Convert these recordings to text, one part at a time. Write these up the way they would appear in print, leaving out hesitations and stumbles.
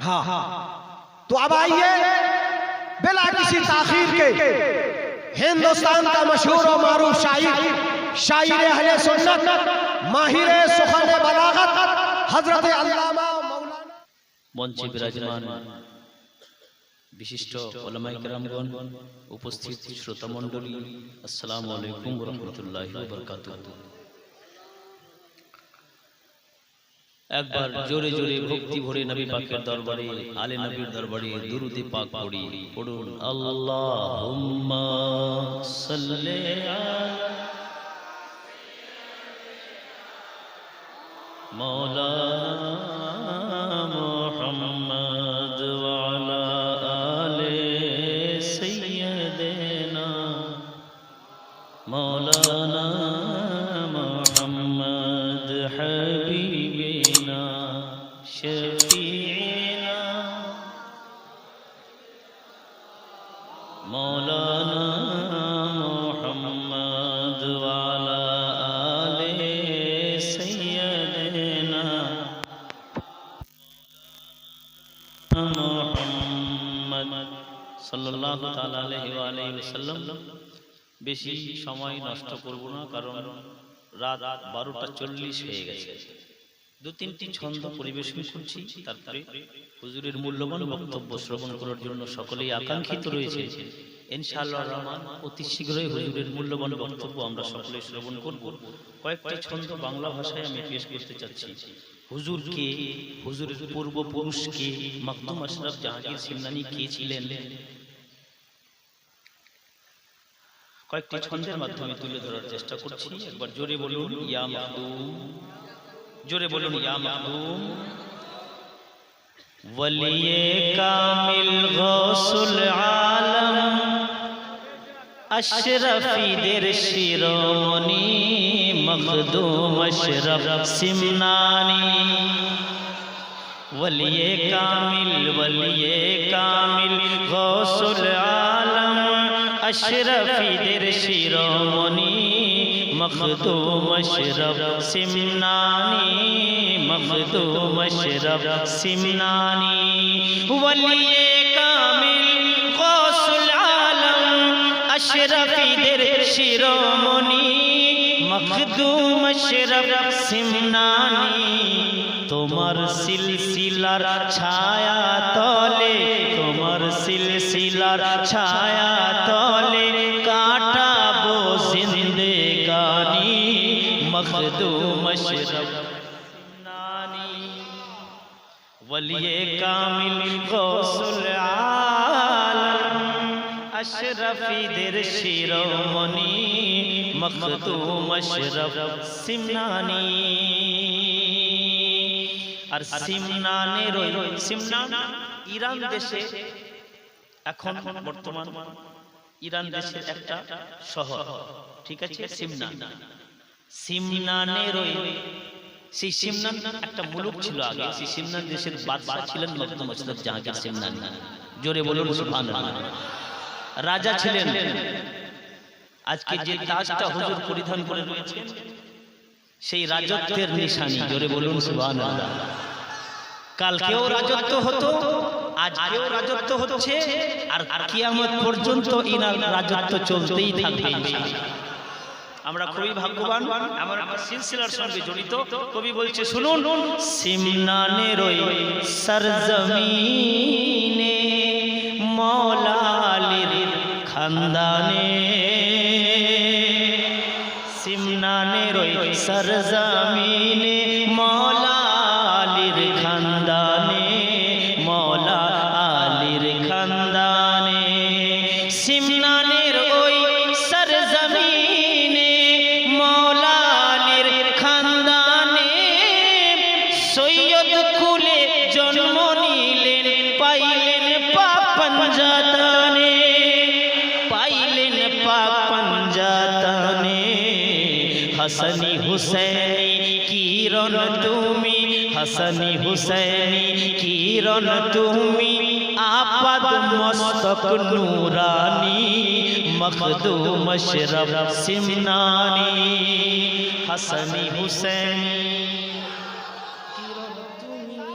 हाँ, तो अब आइए बिला किसी ताखीर के हिंदुस्तान का मशहूर और मारूफ शायर अहले सुन्नत माहिर सुखन बलागत हजरत अल्लामा मौलाना मंचे विराजमान विशिष्ट उलमाए किरामगण उपस्थित श्रोता मंडली अस्सलामु आलैकुम व रहमतुल्लाहि व बरकातुहू। एक बार जोरे जोरे भक्ति भरे नबी पाकेर दरबारे आले नबीर दरबारे दुरूदे पाक पढ़ी पढ़ुन अल्लाहुम्मा सल्ली अला मौलाना मुहम्मद व अला आले सय्यदना मौलाना मुहम्मद हबीबना शफीना मौलाना मुहम्मद व अला आले सय्यदना मुहम्मद सल्लल्लाहु ताआला अलैहि व आलिहि वसल्लम। বেশি সময় নষ্ট করব না, কারণ রাত 12:40 হয়ে গেছে। দু তিনটি ছন্দ পরিবেশন করছি, তারপরে হুজুরের মূল্যবান বক্তব্য শ্রবণ করার জন্য সকলেই আকাঙ্ক্ষিত রয়েছে। ইনশাআল্লাহ রহমান অতি শীঘ্রই হুজুরের মূল্যবান বক্তব্য আমরা সকলেই শ্রবণ করব। কয়েকটি ছন্দ বাংলা ভাষায় আমি পেশ করতে চাচ্ছি। হুজুরকে, হুজুরের পূর্বপুরুষকে, মাকদুম আশরাফ জাহাঙ্গীর সিমনানি কে ছিলেন, কয়েকটি ছন্দের মাধ্যমে তুলে ধরার চেষ্টা করছি। একবার জোরে বলুন ইয়া মাকদুম, জোরে বলুন ইয়া মাকদুম। ওয়ালিয়ে কামিল গৌসুল আলম আশরাফীদের শিরোমণি মাকদুম আশরাফ সিমনানি। ওয়ালিয়ে কামিল গৌসুল আলম अशरफीদের শিরোমণি মখদুম আশরাফ সিমনানি মখদুম আশরাফ সিমনানি। ওয়ালিয়ে কামিল গৌসুল আলম আশরফীদের শিরোমণি মখদুম আশরাফ সিমনানি। তোমার সিলসিলার ছায়া তলে, তোমার সিলসিলার ছায়া তলে কাটাবো জিন্দেগানি মখদুম আশরাফ সিমনানি। ওয়ালিয়ে কামিল গৌসুল আলম আশরফীদের শিরোমণি মখদুম আশরাফ সিমনানি। আর সিমনানের সিমনান ইরান দেশে, এখন বর্তমান ইরান দেশের একটা শহর, ঠিক আছে সিমনান। সিমনানের সেই সিমনান একটা মুলুক ছিল আগে। সেই সিমনান দেশের বাদশা ছিলেন মাকদুম আশরাফ জাহাঙ্গীর সিমনানি। জোরে বলুন সুবহানাল্লাহ। রাজা ছিলেন। আজকে যে তাজটা হুজুর পরিধান করে রয়েছেন সেই রাজত্বের নিশানি। জোরে বলুন সুবহানাল্লাহ। কালকেও রাজত্ব হতো, আজকেও রাজত্ব হচ্ছে, আর কিয়ামত পর্যন্ত ইনার রাজত্ব চলতেই থাকবে ইনশাআল্লাহ। আমরা খুবই ভাগ্যবান, আমার সিলসিলার সঙ্গে জড়িত। কবি বলছে শুনুন, সিমনানের ওই সরজমিনে মওলা আলীর খানদানে, সিমনানের ওই সরজমিনে মওলা আলীর খানদানে, মওলা আলীর খানদানে। সিমনানের ওই সরজমিনে মওলা আলীর খানদানে সৈয়দ কুলে জন্ম নিলেন, পাইলেন পাক পাঞ্জাতানে, পাইলেন পাক পাঞ্জাতানে। হাসানি হুসैनी কিরণ তুমি, হাসানি হুসैनी কিরণ তুমি, আপাদ মস্তক নূরানি মখদুম আশরাফ সিমনানি। হাসানি হুসैनी কিরণ তুমি,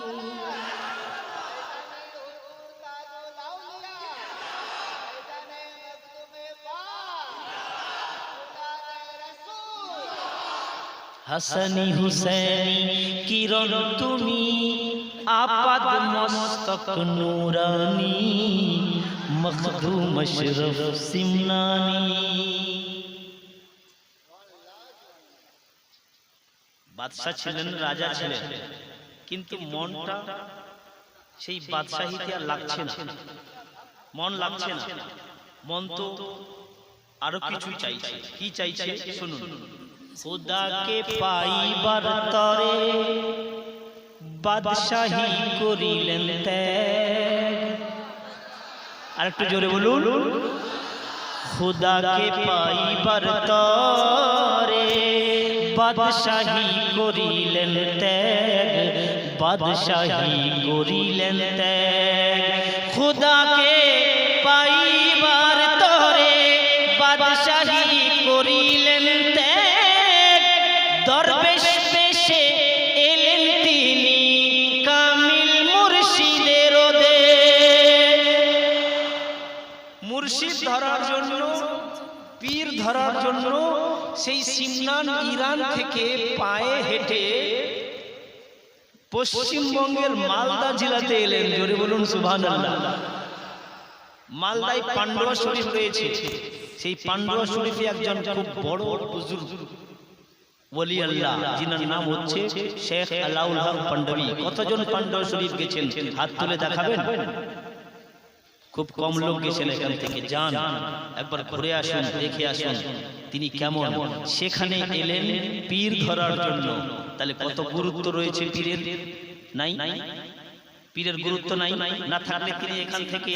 হাসানি হুসেনি কিরণ তুমি, আপাদ মস্তক নূরানি, মখদুম আশরফ সিমনানি। বাদশা ছিলেন, রাজা ছিলেন, কিন্তু মনটা সেই বাদশাহিতে আর লাগছে না, মন লাগছে না, মন তো আরো কিছু চাইছে। কি চাইছে শুনুন। খোদাকে পাইবার তরে বাদশাহী করিলেন ত্যাগ। আর একটু জোরে বলুন। খোদাকে পাইবার তরে বাদশাহী করিলেন ত্যাগ, বাদশাহী করিলেন ত্যাগ। খোদাকে পাইবার তরে বাদশাহী করিলেন ত্যাগ, দরবেশ বেশে এলেন তিনি কামিল মুর্শিদের দেশ। মুর্শিদ ধরার জন্য, পীর ধরার জন্য সেই সিমনান ইরান থেকে পায়ে হেঁটে পশ্চিমবঙ্গের মালদা জেলাতে এলেন। জোরে বলুন সুবহানাল্লাহ। মালদায় পান্ডুয়া শরীফ রয়েছে, সেই পান্ডুয়া শরীফে একজন খুব বড় বুজুর্গ ওলি আল্লাহ, যিনার নাম হচ্ছে শেখ আলাউল হক পান্ডবী। কতজন পান্ডুয়া শরীফ গেছেন হাত তুলে দেখাবেন? খুব কম লোক গেছেন এখান থেকে। যান একবার ঘুরে আসুন, দেখে আসুন তিনি কেমন। সেখানে এলেন পীর ধরার জন্য। তাহলে কত গুরুত্ব রয়েছে পীরের? নাই, পীরের গুরুত্ব নাই। না থাকলে তিনি এখান থেকে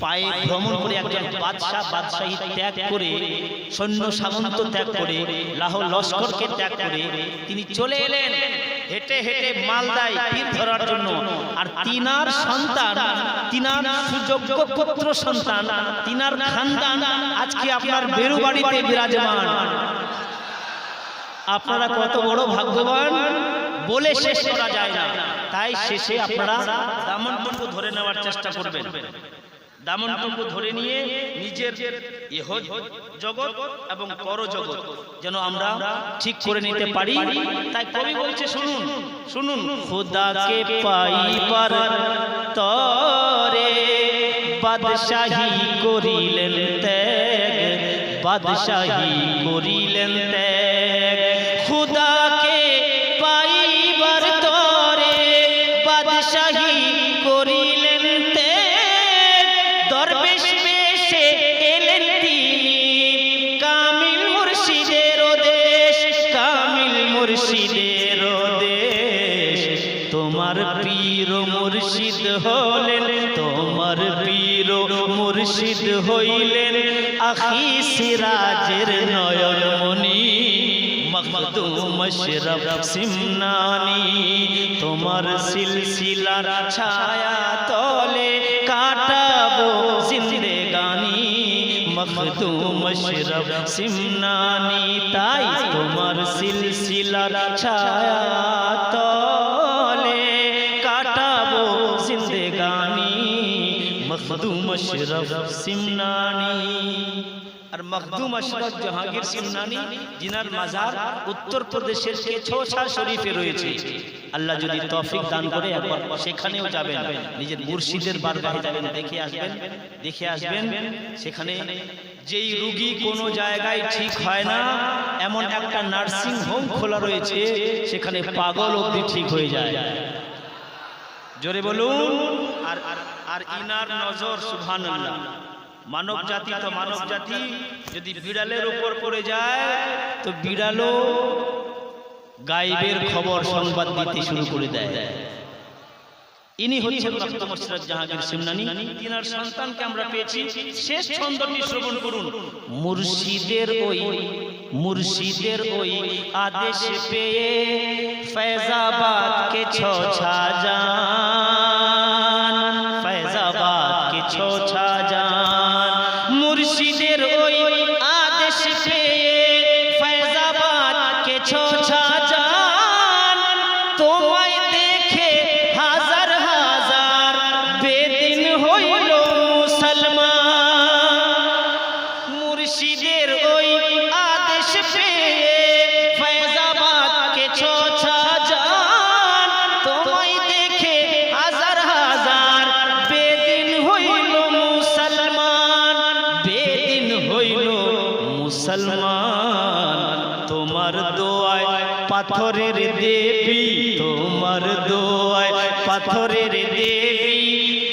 পায়ে ভ্রমণ করে একজন বাদশাহ, বাদশাহী ত্যাগ করে, সৈন্য সামন্ত ত্যাগ করে, লাহোর লস্করকে ত্যাগ করে তিনি চলে এলেন হেঁটে হেঁটে মালদায় পীর ধরার জন্য। আর তিনার সন্তান, তিনার সুযোগ্য পুত্র সন্তান, তিনার খানদান আজকে আপনার বেরুবাড়িতে বিরাজমান। আপনারা কত বড় ভাগ্যবান বলে শেষ করা যায় না। তাই শেষে আপনারা দামনটুকু ধরে নেওয়ার চেষ্টা করবেন। দামনটুকু ধরে নিয়ে নিজের ইহ জগৎ এবং পরজগৎ যেন আমরা ঠিক করে নিতে পারি। তাই কবি বলছে শুনুন, শুনুন। খোদাকে পাইবার তরে বাদশাহী করিলেন ত্যাগ, বাদশাহী করিলেন ত্যাগ। খোদাকে পাইবার তরে বাদশাহী করিলেন ত্যাগ, দরবেশ বেশে এলেন তিনি কামিল মুর্শিদের দেশ, কামিল মুর্শিদের দেশ। তোমার পীর মুর্শিদ হলেন, তোমার পীর মুর্শিদ হইলেন আখি সিরাজের নয়নমণি, মখদুম আশরফ সিমনানি। তোমার সিলসিলার ছায়া তলে কাটাবো জিন্দেগানি, মখদুম আশরফ সিমনানি। তাই তোমার সিলসিলার ছায়া তলে কাটাবো জিন্দেগানি, মখদুম আশরফ সিমনানি। আর মখদুম আশরফ জাহাঙ্গীর সিমনানি, জিনার মাজার উত্তরপ্রদেশের কেছোছা শরীফে রয়েছে। আল্লাহ যদি তৌফিক দান করে একবার সেখানেও যাবেন, নিজের মুর্শিদের বারগাহে যাবেন, দেখে আসবেন, দেখে আসবেন। সেখানে যেই রোগী কোনো জায়গায় ঠিক হয় না, এমন একটা নার্সিং হোম খোলা রয়েছে, সেখানে পাগল অবধি ঠিক হয়ে যায়। জোরে বলুন। আর আর ইনার নজর সুবহানাল্লাহ। মানব জাতি তো মানব জাতি, যদি বিড়ালের উপর পড়ে যায় তো বিড়ালও গায়েবের খবর সংবাদ দিতে শুরু করে দেয়। ইনি হচ্ছেন মখদুম আশরফ জাহাঙ্গীর সিমনানি। তিনার সন্তানকে আমরা পেয়েছি। শেষ ছন্দটি শ্রবণ করুন। মুর্শিদের ওই আদেশ পেয়ে ফৈজাবাদ কে ছোছা জান, ফৈজাবাদ কে ছোছা জান। মুর্শিদের ওই আদেশ পেয়ে ফৈজাবাদ কে ছোছা জান, তোমায় দেখে হাজার হাজার বেদিন হইল মুসলমান। মুর্শিদের ওই আদেশ পেয়ে ফৈজাবাদ পাথরের দেবী তোমার দোয়ায় পাথরের দেবী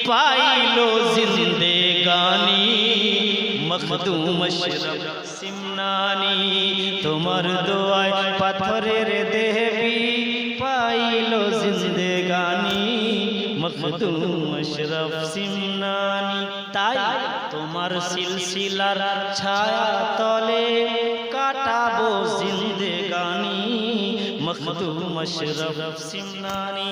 পাইলো জিন্দেগানি মখদুম আশরাফ সিমনানি তোমার দোয়ায় পাথরের দেবী পাইলো জিন্দেগানি মখদুম আশরাফ সিমনানি তাই তোমার সিলসিলার ছায়া তলে কাটাবো জিন্দেগানি মখদুম আশরাফ সিমনানি